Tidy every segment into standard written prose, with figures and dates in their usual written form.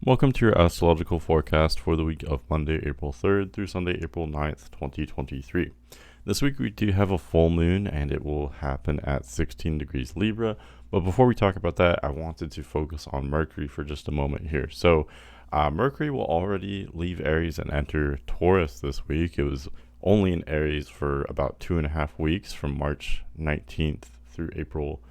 Welcome to your astrological forecast for the week of Monday, April 3rd through Sunday, April 9th, 2023. This week we do have a full moon and it will happen at 16 degrees Libra. But before we talk about that, I wanted to focus on Mercury for just a moment here. So Mercury will already leave Aries and enter Taurus this week. It was only in Aries for about 2.5 weeks from March 19th through April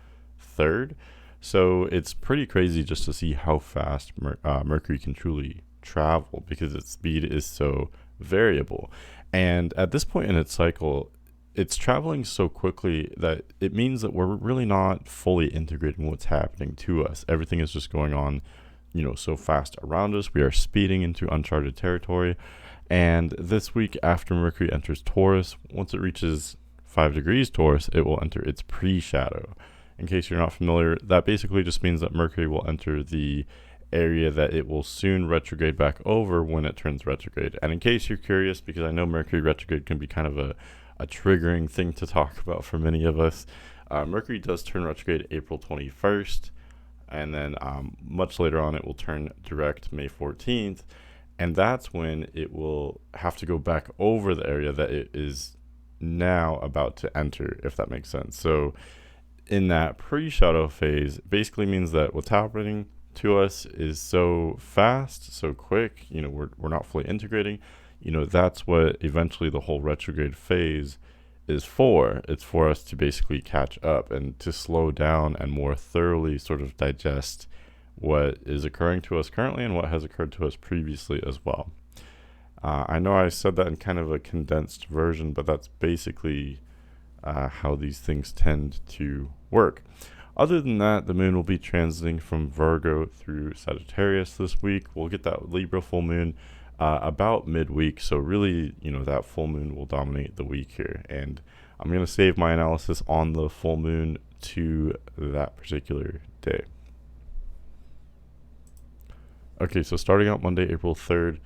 3rd. So it's pretty crazy just to see how fast Mercury can truly travel because its speed is so variable. And at this point in its cycle, it's traveling so quickly that it means that we're really not fully integrating what's happening to us. Everything is just going on, so fast around us. We are speeding into uncharted territory. And this week after Mercury enters Taurus, once it reaches 5 degrees Taurus, it will enter its pre-shadow. In case you're not familiar, that basically just means that Mercury will enter the area that it will soon retrograde back over when it turns retrograde. And in case you're curious, because I know Mercury retrograde can be kind of a triggering thing to talk about for many of us, Mercury does turn retrograde April 21st, and then much later on it will turn direct May 14th, and that's when it will have to go back over the area that it is now about to enter, if that makes sense. So in that pre-shadow phase basically means that what's happening to us is so fast, so quick, we're not fully integrating. That's what eventually the whole retrograde phase is for. It's for us to basically catch up and to slow down and more thoroughly sort of digest what is occurring to us currently and what has occurred to us previously as well. I know I said that in kind of a condensed version, but that's basically how these things tend to work. Other than that, the moon will be transiting from Virgo through Sagittarius this week. We'll get that Libra full moon about midweek, so really, that full moon will dominate the week here. And I'm going to save my analysis on the full moon to that particular day. Okay, so starting out Monday, April 3rd,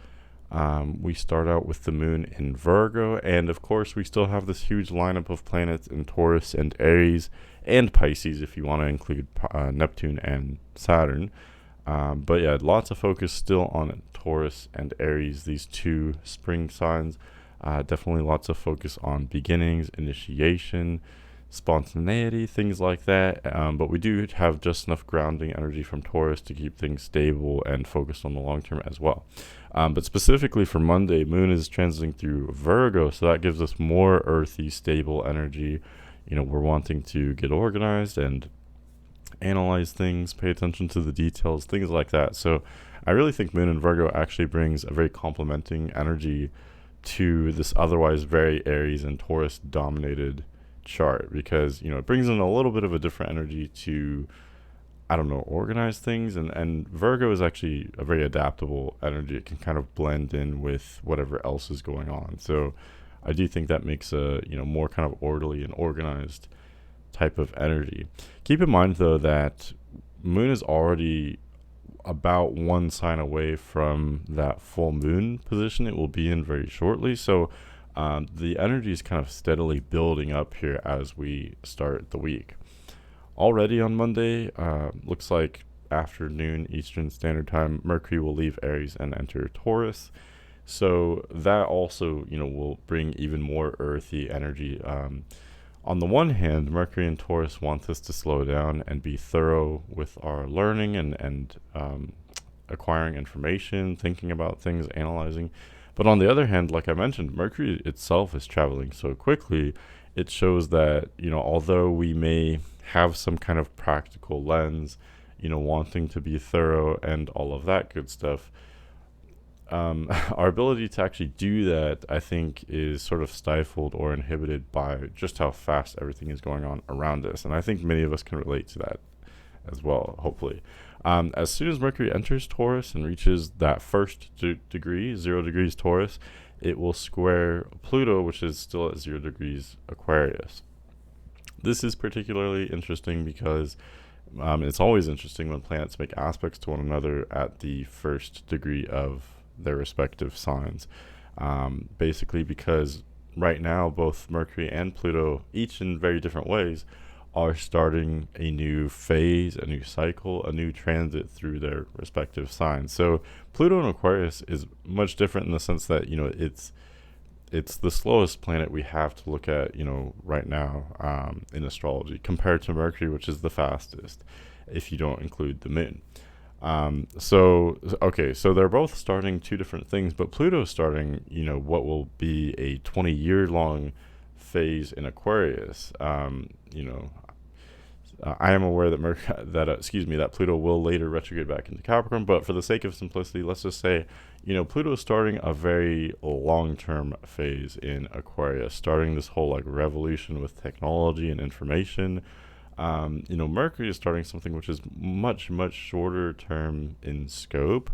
we start out with the moon in Virgo, and of course we still have this huge lineup of planets in Taurus and Aries and Pisces if you want to include Neptune and Saturn. But yeah, lots of focus still on Taurus and Aries, these two spring signs. Definitely lots of focus on beginnings, initiation, spontaneity, things like that. But we do have just enough grounding energy from Taurus to keep things stable and focused on the long term as well. But specifically for Monday, moon is transiting through Virgo, so that gives us more earthy, stable energy. We're wanting to get organized and analyze things, pay attention to the details, things like that. So I really think moon in Virgo actually brings a very complementing energy to this otherwise very Aries and Taurus dominated chart, because it brings in a little bit of a different energy to organize things, and Virgo is actually a very adaptable energy. It can kind of blend in with whatever else is going on. So I do think that makes a more kind of orderly and organized type of energy. Keep in mind though that moon is already about one sign away from that full moon position it will be in very shortly. So the energy is kind of steadily building up here as we start the week. Already on Monday, looks like afternoon Eastern Standard Time, Mercury will leave Aries and enter Taurus. So that also, will bring even more earthy energy. On the one hand, Mercury and Taurus want us to slow down and be thorough with our learning and acquiring information, thinking about things, analyzing. But on the other hand, like I mentioned, Mercury itself is traveling so quickly. It shows that, although we may have some kind of practical lens, wanting to be thorough and all of that good stuff, our ability to actually do that, I think, is sort of stifled or inhibited by just how fast everything is going on around us. And I think many of us can relate to that as well, hopefully. As soon as Mercury enters Taurus and reaches that first degree, 0 degrees Taurus, it will square Pluto, which is still at 0 degrees Aquarius. This is particularly interesting because it's always interesting when planets make aspects to one another at the first degree of their respective signs. Basically because right now both Mercury and Pluto, each in very different ways, are starting a new phase, a new cycle, a new transit through their respective signs. So Pluto in Aquarius is much different in the sense that, it's the slowest planet we have to look at, right now, in astrology, compared to Mercury, which is the fastest, if you don't include the moon. So they're both starting two different things, but Pluto's starting, what will be a 20-year long phase in Aquarius. I am aware that that Pluto will later retrograde back into Capricorn, but for the sake of simplicity, let's just say, Pluto is starting a very long-term phase in Aquarius, starting this whole like revolution with technology and information. Mercury is starting something which is much, much shorter term in scope.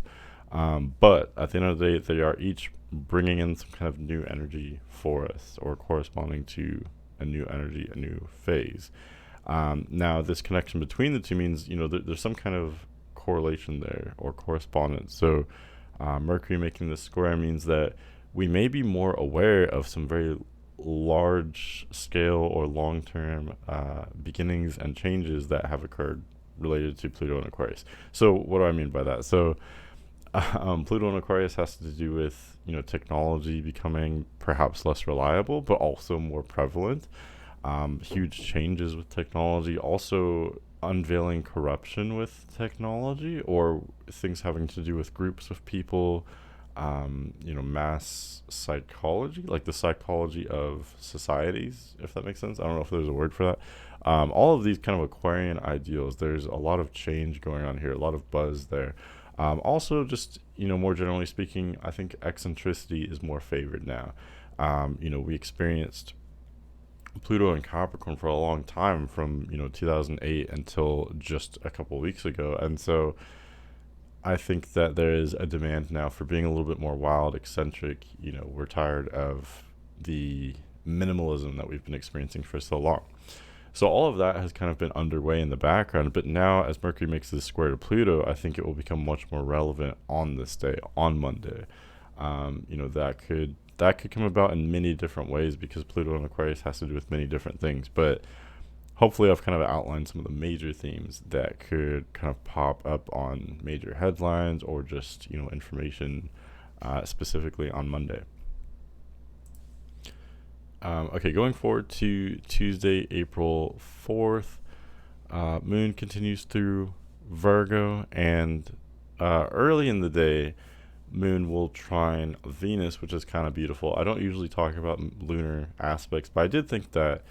But at the end of the day, they are each bringing in some kind of new energy for us, or corresponding to a new energy, a new phase. Now, this connection between the two means, there's some kind of correlation there or correspondence. So, Mercury making this square means that we may be more aware of some very large scale or long term beginnings and changes that have occurred related to Pluto and Aquarius. So, what do I mean by that? So, Pluto and Aquarius has to do with, technology becoming perhaps less reliable, but also more prevalent. Huge changes with technology, also unveiling corruption with technology, or things having to do with groups of people, mass psychology, like the psychology of societies, if that makes sense. I don't know if there's a word for that. All of these kind of Aquarian ideals, there's a lot of change going on here, a lot of buzz there. Also, just, more generally speaking, I think eccentricity is more favored now. We experienced Pluto in Capricorn for a long time, from 2008 until just a couple weeks ago, and so I think that there is a demand now for being a little bit more wild, eccentric. We're tired of the minimalism that we've been experiencing for so long. So all of that has kind of been underway in the background, but now as Mercury makes this square to Pluto, I think it will become much more relevant on this day, on Monday. That could come about in many different ways, because Pluto in Aquarius has to do with many different things. But hopefully I've kind of outlined some of the major themes that could kind of pop up on major headlines, or just, information specifically on Monday. Okay, going forward to Tuesday, April 4th, Moon continues through Virgo, and early in the day, Moon will trine Venus, which is kind of beautiful. I don't usually talk about lunar aspects, but I did think that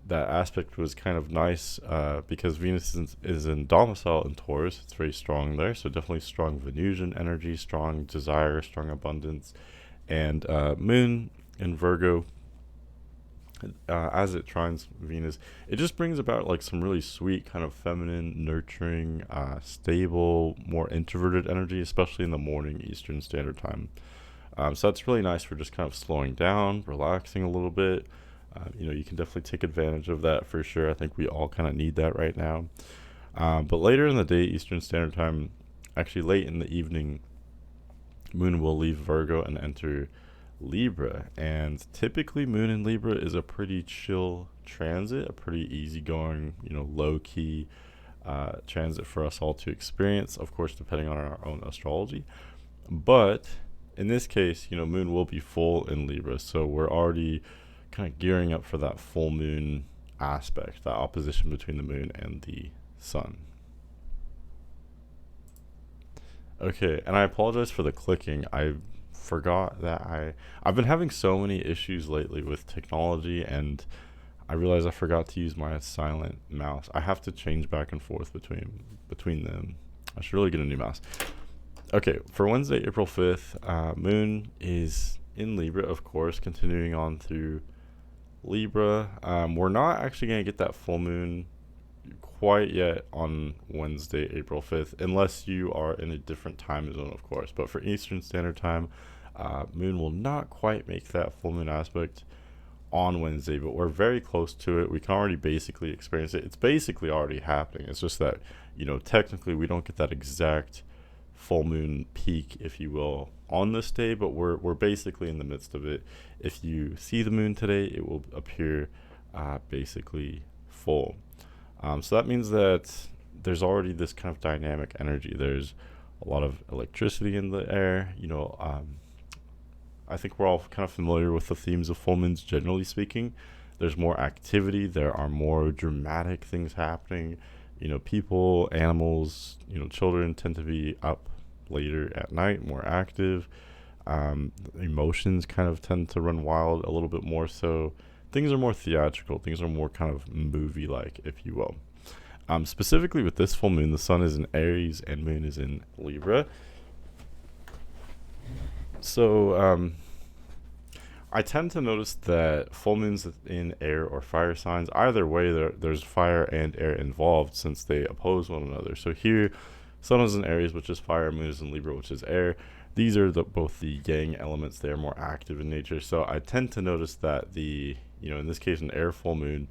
aspect was kind of nice, because Venus is in domicile in Taurus. It's very strong there, so definitely strong Venusian energy, strong desire, strong abundance. And Moon in Virgo, as it trines Venus, it just brings about like some really sweet kind of feminine, nurturing, stable, more introverted energy, especially in the morning Eastern Standard Time. So that's really nice for just kind of slowing down, relaxing a little bit. You can definitely take advantage of that for sure. I think we all kind of need that right now. But later in the day Eastern Standard Time, actually late in the evening, Moon will leave Virgo and enter Libra, and typically Moon in Libra is a pretty chill transit, a pretty easygoing, low key transit for us all to experience, of course, depending on our own astrology. But in this case, Moon will be full in Libra, so we're already kind of gearing up for that full moon aspect, that opposition between the moon and the sun. Okay, and I apologize for the clicking. I forgot that I've been having so many issues lately with technology, and I realized I forgot to use my silent mouse. I have to change back and forth between them. I should really get a new mouse. Okay, for Wednesday, April 5th, Moon is in Libra, of course, continuing on through Libra. We're not actually going to get that full moon quite yet on Wednesday, April 5th, unless you are in a different time zone, of course. But for Eastern Standard Time, Moon will not quite make that full moon aspect on Wednesday, but we're very close to it. We can already basically experience it. It's basically already happening. It's just that, technically we don't get that exact full moon peak, if you will, on this day, but we're basically in the midst of it. If you see the moon today, it will appear basically full. So that means that there's already this kind of dynamic energy. There's a lot of electricity in the air. I think we're all kind of familiar with the themes of full moons, generally speaking. There's more activity. There are more dramatic things happening. People, animals, children tend to be up later at night, more active. Emotions kind of tend to run wild a little bit more so. Things are more theatrical. Things are more kind of movie-like, if you will. Specifically with this full moon, the sun is in Aries and moon is in Libra. So I tend to notice that full moons in air or fire signs, either way, there's fire and air involved since they oppose one another. So here, sun is in Aries, which is fire, moon is in Libra, which is air. These are both the yang elements. They're more active in nature. So I tend to notice that in this case, an air full moon,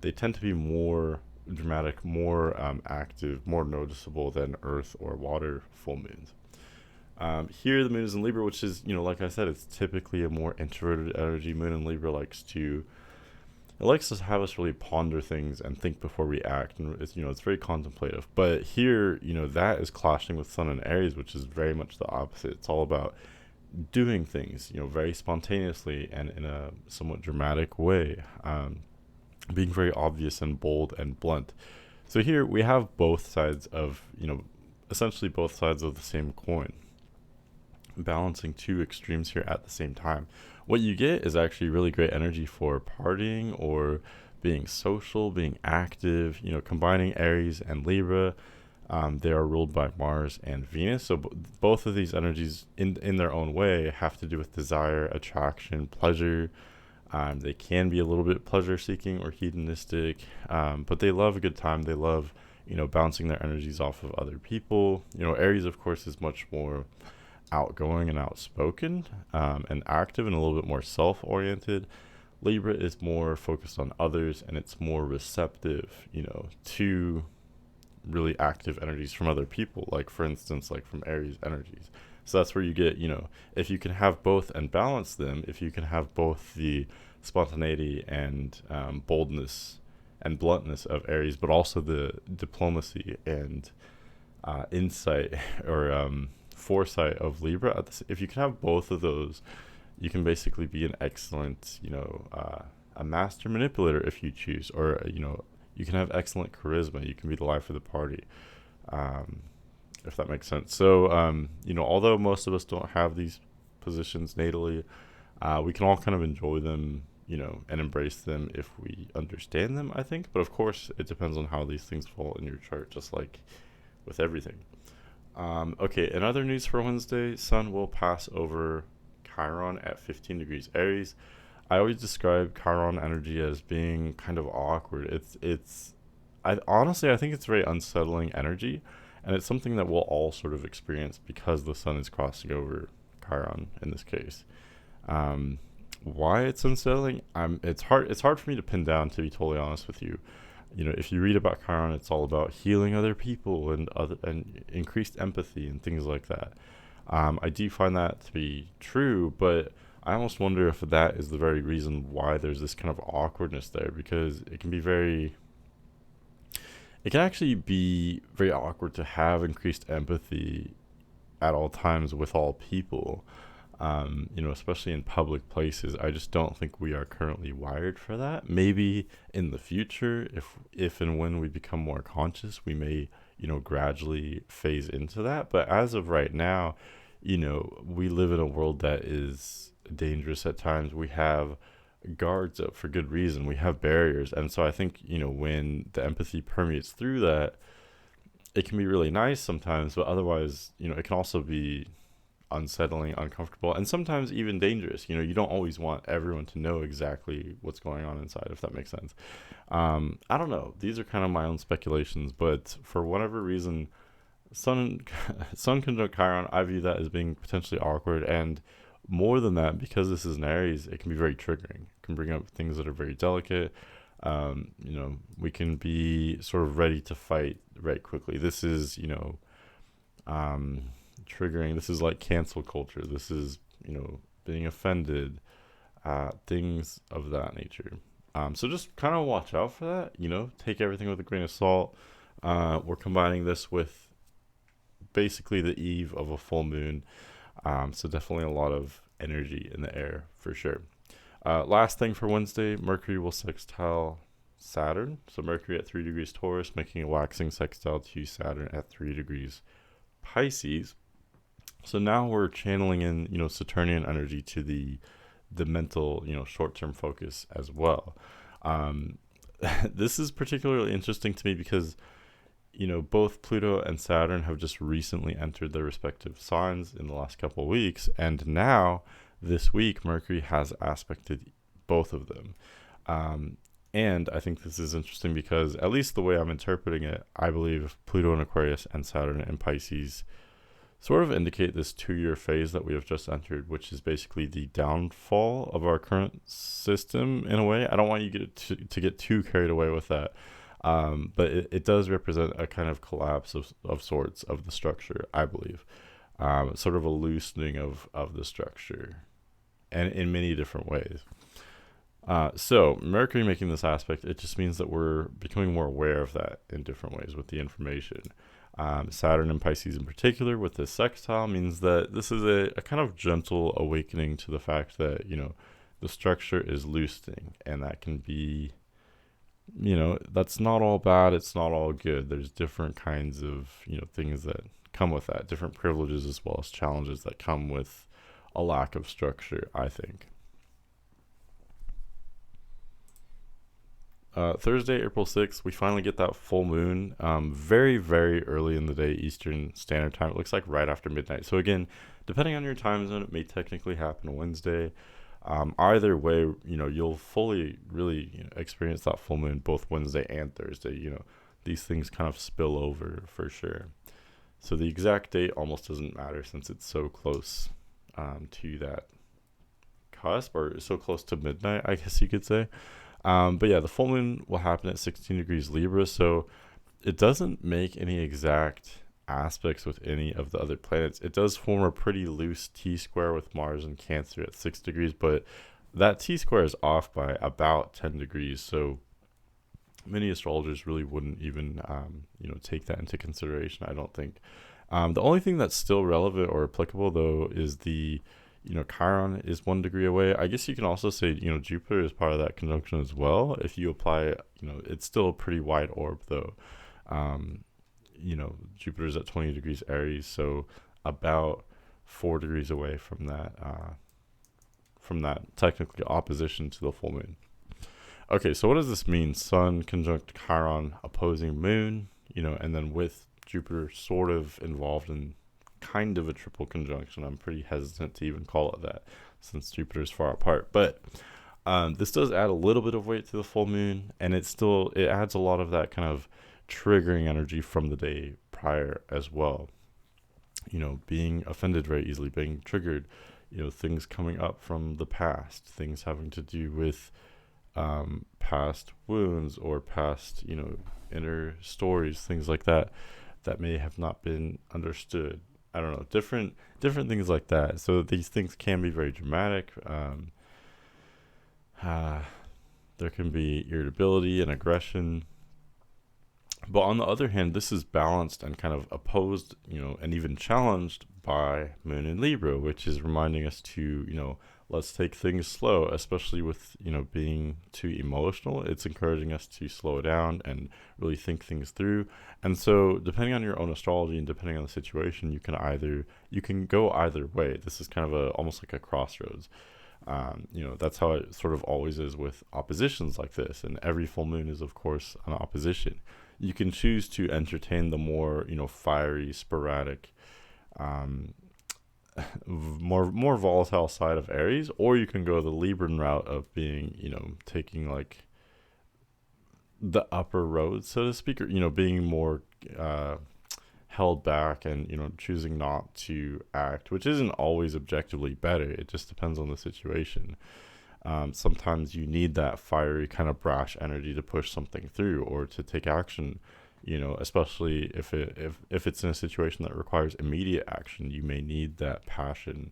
they tend to be more dramatic, more active, more noticeable than earth or water full moons. Here the moon is in Libra, which is, like I said, it's typically a more introverted energy. Moon in Libra likes to have us really ponder things and think before we act, and it's very contemplative. But here, that is clashing with sun in Aries, which is very much the opposite. It's all about doing things, very spontaneously and in a somewhat dramatic way, being very obvious and bold and blunt. So here we have both sides of, essentially both sides of the same coin, balancing two extremes here at the same time. What you get is actually really great energy for partying or being social, being active, combining Aries and Libra. They are ruled by Mars and Venus. So both of these energies in their own way have to do with desire, attraction, pleasure. They can be a little bit pleasure seeking or hedonistic, but they love a good time. They love, bouncing their energies off of other people. Aries, of course, is much more outgoing and outspoken, and active and a little bit more self-oriented. Libra is more focused on others, and it's more receptive, to really active energies from other people, like for instance, like from Aries energies. So that's where you get, if you can have both and balance them, if you can have both the spontaneity and boldness and bluntness of Aries, but also the diplomacy and insight or foresight of Libra. If you can have both of those, you can basically be an excellent, a master manipulator if you choose, or you can have excellent charisma. You can be the life of the party, if that makes sense. So, although most of us don't have these positions natally, we can all kind of enjoy them, and embrace them if we understand them, I think. But of course, it depends on how these things fall in your chart, just like with everything. Okay, in other news for Wednesday, Sun will pass over Chiron at 15 degrees Aries. I always describe Chiron energy as being kind of awkward. I think it's very unsettling energy, and it's something that we'll all sort of experience because the Sun is crossing over Chiron in this case. Why it's unsettling? It's hard for me to pin down, to be totally honest with you. If you read about Chiron, it's all about healing other people and increased empathy and things like that. I do find that to be true, but I almost wonder if that is the very reason why there's this kind of awkwardness there, because it can actually be very awkward to have increased empathy at all times with all people. Especially in public places. I just don't think we are currently wired for that. Maybe in the future, if and when we become more conscious, we may, gradually phase into that. But as of right now, we live in a world that is dangerous at times. We have guards up for good reason. We have barriers. And so I think, when the empathy permeates through that, it can be really nice sometimes, but otherwise, it can also be unsettling, uncomfortable, and sometimes even dangerous. You don't always want everyone to know exactly what's going on inside, if that makes sense. I don't know. These are kind of my own speculations, but for whatever reason, Sun conjunct Chiron, I view that as being potentially awkward, and more than that, because this is an Aries, it can be very triggering. It can bring up things that are very delicate. We can be sort of ready to fight right quickly. This is, triggering. This is like cancel culture. This is, being offended, things of that nature. So just kind of watch out for that. Take everything with a grain of salt. We're combining this with basically the eve of a full moon. So definitely a lot of energy in the air for sure. Last thing for Wednesday, Mercury will sextile Saturn. So Mercury at 3 degrees Taurus, making a waxing sextile to Saturn at 3 degrees Pisces. So now we're channeling in, Saturnian energy to the mental, short-term focus as well. Um, this is particularly interesting to me because, both Pluto and Saturn have just recently entered their respective signs in the last couple of weeks, and now this week Mercury has aspected both of them. And I think this is interesting because, at least the way I'm interpreting it, I believe Pluto in Aquarius and Saturn in Pisces sort of indicate this 2-year phase that we have just entered, which is basically the downfall of our current system in a way. I don't want you to get too carried away with that. But it does represent a kind of collapse of sorts of the structure, I believe. Sort of a loosening of the structure, and in many different ways. So Mercury making this aspect, it just means that we're becoming more aware of that in different ways with the information. Saturn and Pisces in particular with this sextile means that this is a kind of gentle awakening to the fact that, the structure is loosening, and that can be, that's not all bad. It's not all good. There's different kinds of, things that come with that, different privileges as well as challenges that come with a lack of structure, I think. Thursday, April 6th, we finally get that full moon very, very early in the day, Eastern Standard Time. It looks like right after midnight. So again, depending on your time zone, it may technically happen Wednesday. Either way, you'll fully really experience that full moon both Wednesday and Thursday. These things kind of spill over for sure. So the exact date almost doesn't matter since it's so close to that cusp, or so close to midnight, I guess you could say. But yeah, the full moon will happen at 16 degrees Libra, so it doesn't make any exact aspects with any of the other planets. It does form a pretty loose T-square with Mars and Cancer at 6 degrees, but that T-square is off by about 10 degrees, so many astrologers really wouldn't even, take that into consideration, I don't think. The only thing that's still relevant or applicable, though, is the Chiron is 1 degree away. I guess you can also say, Jupiter is part of that conjunction as well. If you apply, it's still a pretty wide orb, though. Jupiter's at 20 degrees Aries, so about 4 degrees away from that technically opposition to the full moon. Okay, so what does this mean? Sun conjunct Chiron opposing moon, and then with Jupiter sort of involved in kind of a triple conjunction. I'm pretty hesitant to even call it that since Jupiter's far apart, but this does add a little bit of weight to the full moon, and it adds a lot of that kind of triggering energy from the day prior as well. Being offended very easily, being triggered, things coming up from the past, things having to do with past wounds or past inner stories, things like that may have not been understood. I don't know, different things like that. So these things can be very dramatic. There can be irritability and aggression. But on the other hand, this is balanced and kind of opposed, and even challenged by Moon in Libra, which is reminding us to, let's take things slow, especially with, being too emotional. It's encouraging us to slow down and really think things through. And so depending on your own astrology and depending on the situation, you can go either way. This is kind of almost like a crossroads. That's how it sort of always is with oppositions like this. And every full moon is, of course, an opposition. You can choose to entertain the more, fiery, sporadic, more volatile side of Aries, or you can go the Libran route of being, taking like the upper road, so to speak, or, being more held back and, choosing not to act, which isn't always objectively better. It just depends on the situation. Sometimes you need that fiery kind of brash energy to push something through or to take action, especially if it's in a situation that requires immediate action. You may need that passion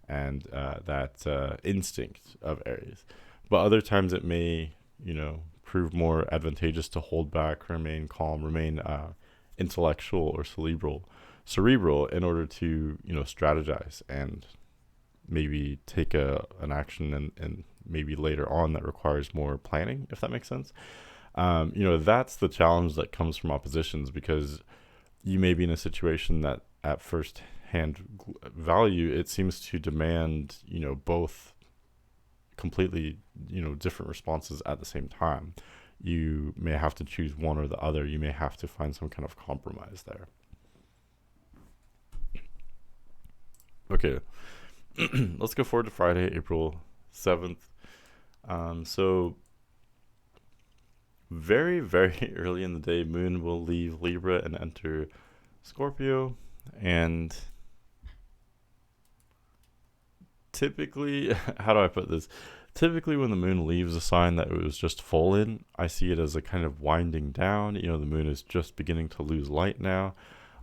and that instinct of Aries. But other times it may, prove more advantageous to hold back, remain calm, remain intellectual or cerebral in order to strategize and maybe take an action and maybe later on that requires more planning, if that makes sense. That's the challenge that comes from oppositions, because you may be in a situation that at first hand value it seems to demand both completely different responses at the same time. You may have to choose one or the other. You may have to find some kind of compromise there. Okay. Let's go forward to Friday, April 7th. So very, very early in the day, Moon will leave Libra and enter Scorpio. And typically, how do I put this? Typically, when the moon leaves a sign that it was just full in, I see it as a kind of winding down. The moon is just beginning to lose light now.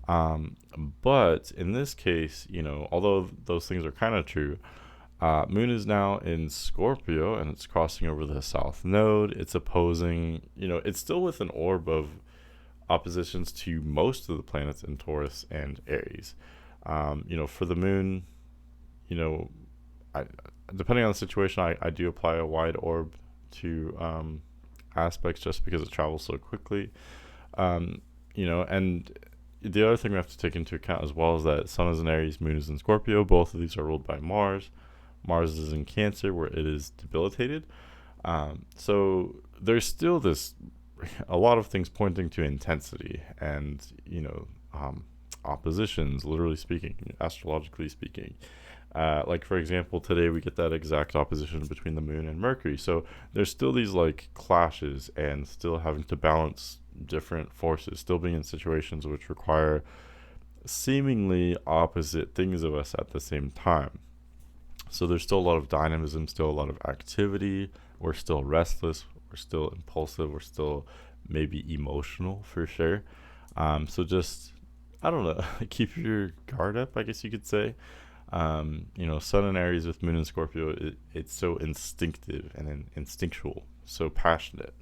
But in this case, although those things are kind of true, moon is now in Scorpio and it's crossing over the south node. It's opposing, it's still with an orb of oppositions to most of the planets in Taurus and Aries. For the moon, depending on the situation, I do apply a wide orb to aspects just because it travels so quickly. And the other thing we have to take into account as well is that Sun is in Aries, Moon is in Scorpio. Both of these are ruled by Mars. Mars is in Cancer, where it is debilitated. So there's still a lot of things pointing to intensity and, oppositions, literally speaking, astrologically speaking. Like, for example, today we get that exact opposition between the Moon and Mercury. So there's still these clashes and still having to balance different forces, still being in situations which require seemingly opposite things of us at the same time. So there's still a lot of dynamism, still a lot of activity. We're still restless, we're still impulsive, we're still maybe emotional for sure. So just, I don't know, keep your guard up, I guess you could say. Sun in Aries with Moon in Scorpio, it's so instinctive and instinctual, so passionate.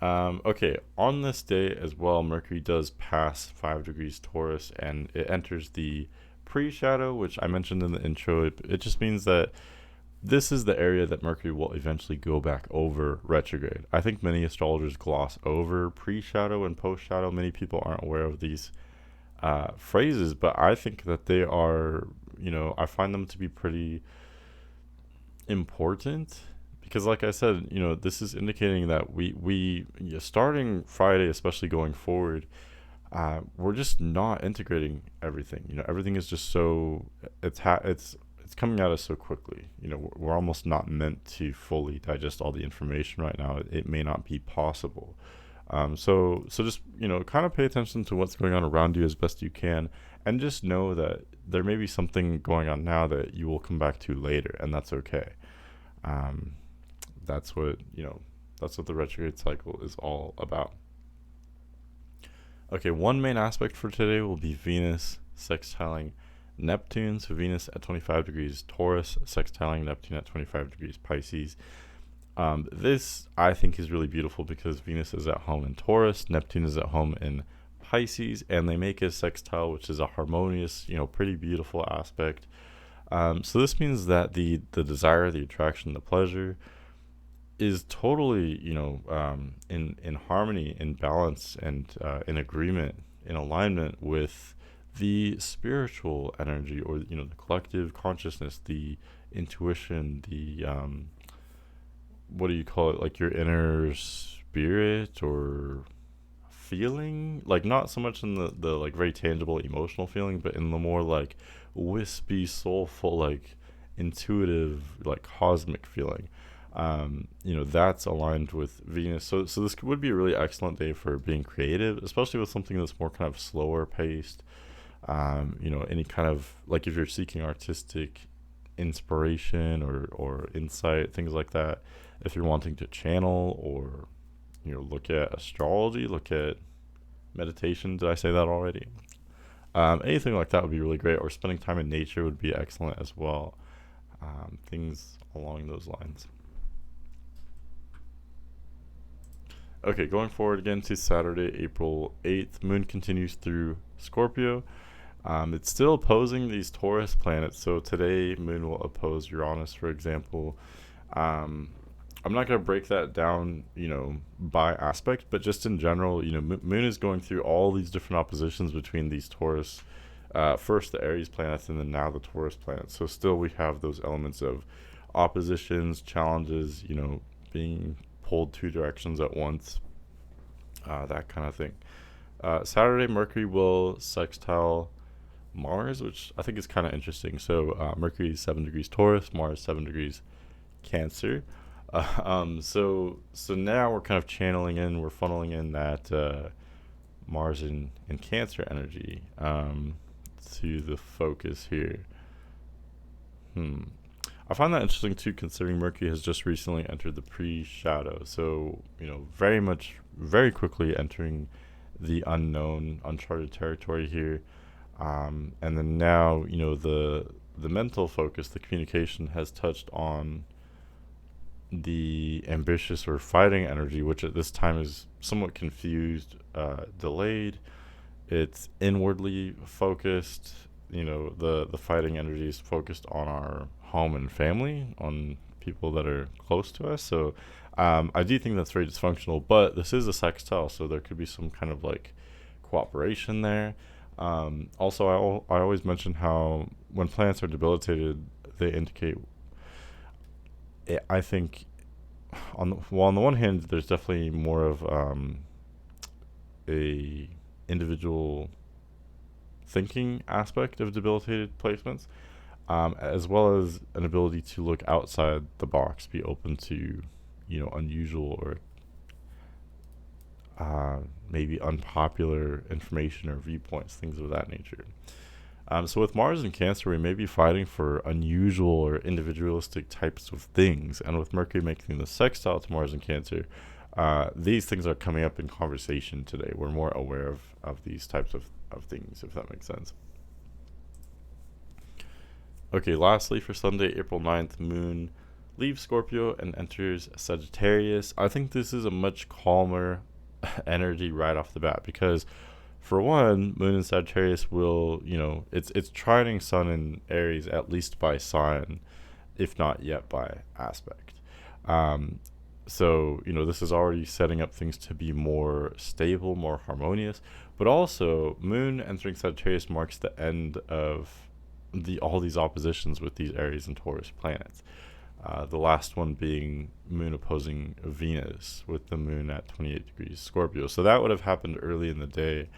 Okay, on this day as well, Mercury does pass 5 degrees Taurus and it enters the pre-shadow, which I mentioned in the intro. It just means that this is the area that Mercury will eventually go back over retrograde. I think many astrologers gloss over pre-shadow and post-shadow. Many people aren't aware of these phrases, but I think that they are, I find them to be pretty important. Because like I said, this is indicating that we starting Friday, especially going forward, we're just not integrating everything. Everything is just so, it's coming at us so quickly. We're almost not meant to fully digest all the information right now. It may not be possible. So just, kind of pay attention to what's going on around you as best you can, and just know that there may be something going on now that you will come back to later, and that's okay. That's what the retrograde cycle is all about. Okay, one main aspect for today will be Venus sextiling Neptune. So Venus at 25 degrees Taurus, sextiling Neptune at 25 degrees Pisces. This I think is really beautiful because Venus is at home in Taurus, Neptune is at home in Pisces, and they make a sextile, which is a harmonious, pretty beautiful aspect. So this means that the desire, the attraction, the pleasure is totally, in harmony, in balance, and in agreement, in alignment with the spiritual energy, or the collective consciousness, the intuition, the what do you call it, like your inner spirit or feeling, like not so much in the like very tangible emotional feeling, but in the more like wispy, soulful, like intuitive, like cosmic feeling. That's aligned with Venus. So this would be a really excellent day for being creative, especially with something that's more kind of slower paced. Any kind of, like, if you're seeking artistic inspiration or insight, things like that. If you're wanting to channel or, look at astrology, look at meditation. Did I say that already? Anything like that would be really great. Or spending time in nature would be excellent as well. Things along those lines. Okay, going forward again to Saturday, April 8th, Moon continues through Scorpio. It's still opposing these Taurus planets. So today, Moon will oppose Uranus, for example. Um, I'm not going to break that down, by aspect, but just in general, Moon is going through all these different oppositions between these Taurus, first the Aries planets, and then now the Taurus planets. So still, we have those elements of oppositions, challenges, being pulled two directions at once, that kind of thing. Saturday, Mercury will sextile Mars, which I think is kind of interesting. So Mercury is 7 degrees Taurus, Mars 7 degrees Cancer. So now we're kind of channeling in, we're funneling in that Mars and Cancer energy to the focus here. I find that interesting too, considering Mercury has just recently entered the pre-shadow. So very quickly entering the unknown, uncharted territory here. And then now, the mental focus, the communication has touched on the ambitious or fighting energy, which at this time is somewhat confused, delayed. It's inwardly focused. The fighting energy is focused on our home and family, on people that are close to us. So I do think that's very dysfunctional, but this is a sextile, so there could be some kind of like cooperation there. Also, I always mention how when planets are debilitated, they indicate. I think on the one hand, there's definitely more of a individual thinking aspect of debilitated placements, as well as an ability to look outside the box, be open to, unusual or maybe unpopular information or viewpoints, things of that nature. So with Mars and Cancer, we may be fighting for unusual or individualistic types of things, and with Mercury making the sextile to Mars and Cancer, these things are coming up in conversation today. We're more aware of these types of things, if that makes sense. Okay, lastly, for Sunday, April 9th, Moon leaves Scorpio and enters Sagittarius. I think this is a much calmer energy right off the bat because, for one, Moon in Sagittarius will, it's trining Sun in Aries at least by sign, if not yet by aspect. So, this is already setting up things to be more stable, more harmonious. But also, Moon entering Sagittarius marks the end of all these oppositions with these Aries and Taurus planets. The last one being Moon opposing Venus, with the Moon at 28 degrees Scorpio. So that would have happened early in the day,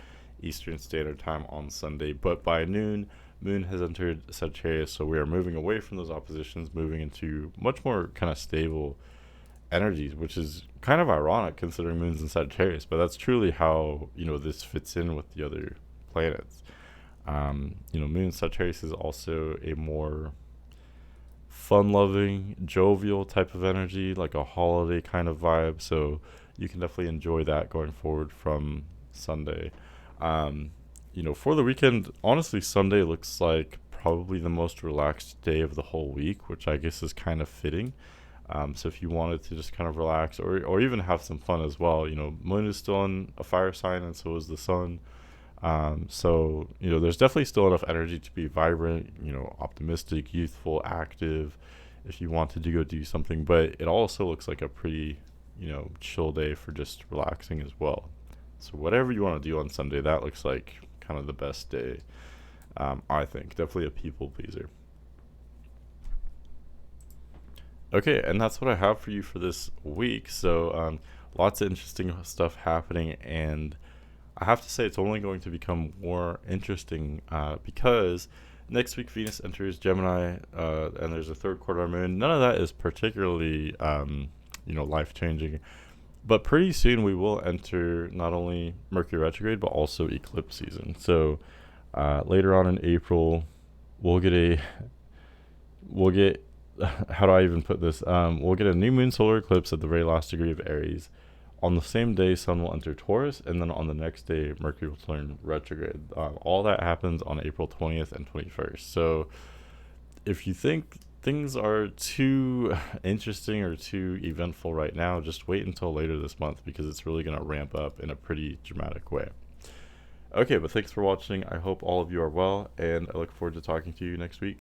Eastern Standard Time on Sunday. But by noon, Moon has entered Sagittarius, so we are moving away from those oppositions, moving into much more kind of stable energies, which is kind of ironic considering Moon's in Sagittarius. But that's truly how, this fits in with the other planets. Moon in Sagittarius is also a more fun-loving, jovial type of energy, like a holiday kind of vibe. So you can definitely enjoy that going forward from Sunday. For the weekend, honestly, Sunday looks like probably the most relaxed day of the whole week, which I guess is kind of fitting. So if you wanted to just kind of relax or even have some fun as well, Moon is still in a fire sign, and so is the Sun. So there's definitely still enough energy to be vibrant, optimistic, youthful, active, if you wanted to go do something. But it also looks like a pretty, chill day for just relaxing as well. So whatever you want to do on Sunday, that looks like kind of the best day. I think definitely a people pleaser. Okay, and that's what I have for you for this week. So lots of interesting stuff happening, and I have to say it's only going to become more interesting because next week Venus enters Gemini, and there's a third quarter moon. None of that is particularly, life changing, but pretty soon we will enter not only Mercury retrograde but also eclipse season. So later on in April, we'll get how do I even put this? We'll get a new moon solar eclipse at the very last degree of Aries. On the same day, Sun will enter Taurus, and then on the next day, Mercury will turn retrograde. All that happens on April 20th and 21st. So if you think things are too interesting or too eventful right now, just wait until later this month because it's really going to ramp up in a pretty dramatic way. Okay, but thanks for watching. I hope all of you are well, and I look forward to talking to you next week.